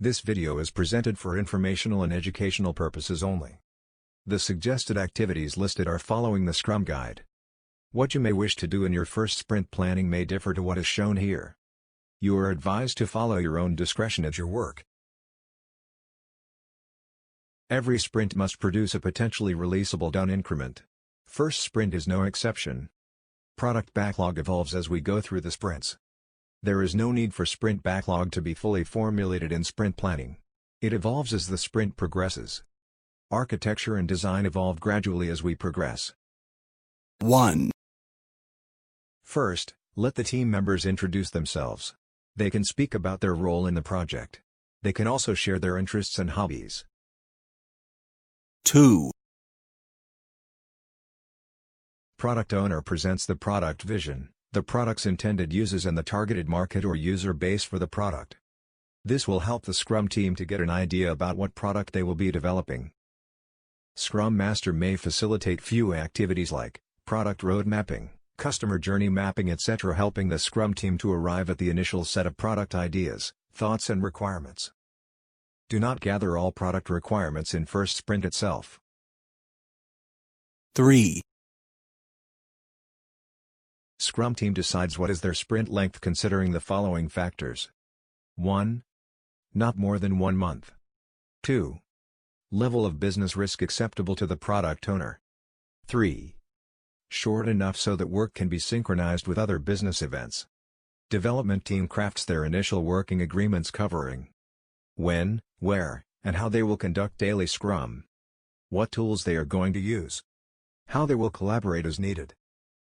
This video is presented for informational and educational purposes only. The suggested activities listed are following the Scrum Guide. What you may wish to do in your first sprint planning may differ to what is shown here. You are advised to follow your own discretion at your work. Every sprint must produce a potentially releasable done increment. First sprint is no exception. Product backlog evolves as we go through the sprints. There is no need for sprint backlog to be fully formulated in sprint planning. It evolves as the sprint progresses. Architecture and design evolve gradually as we progress. 1. First, let the team members introduce themselves. They can speak about their role in the project. They can also share their interests and hobbies. 2. Product owner presents the product vision, the product's intended uses and the targeted market or user base for the product. This will help the Scrum team to get an idea about what product they will be developing. Scrum Master may facilitate few activities like product road mapping, customer journey mapping, etc., helping the Scrum team to arrive at the initial set of product ideas, thoughts and requirements. Do not gather all product requirements in first sprint itself. 3. Scrum team decides what is their sprint length considering the following factors. 1. Not more than 1 month. 2. Level of business risk acceptable to the product owner. 3. Short enough so that work can be synchronized with other business events. Development team crafts their initial working agreements covering when, where, and how they will conduct daily Scrum. What tools they are going to use. How they will collaborate as needed.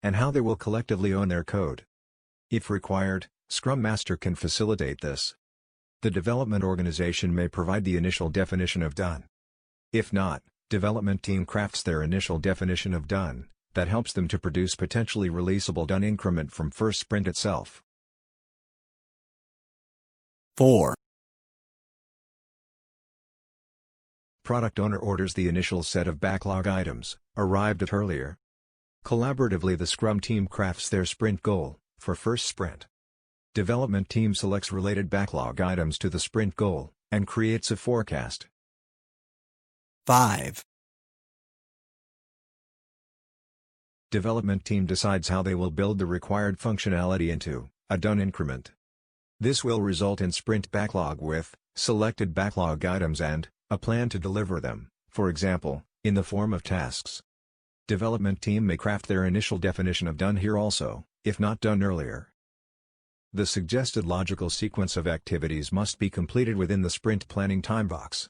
And how they will collectively own their code. If required, Scrum Master can facilitate this. The development organization may provide the initial definition of done. If not, development team crafts their initial definition of done, that helps them to produce potentially releasable done increment from first sprint itself. 4. Product owner orders the initial set of backlog items, arrived at earlier. Collaboratively the Scrum team crafts their sprint goal, for first sprint. Development team selects related backlog items to the sprint goal, and creates a forecast. 5. Development team decides how they will build the required functionality into a done increment. This will result in sprint backlog with selected backlog items and a plan to deliver them, for example, in the form of tasks. Development team may craft their initial definition of done here also, if not done earlier. The suggested logical sequence of activities must be completed within the sprint planning time box.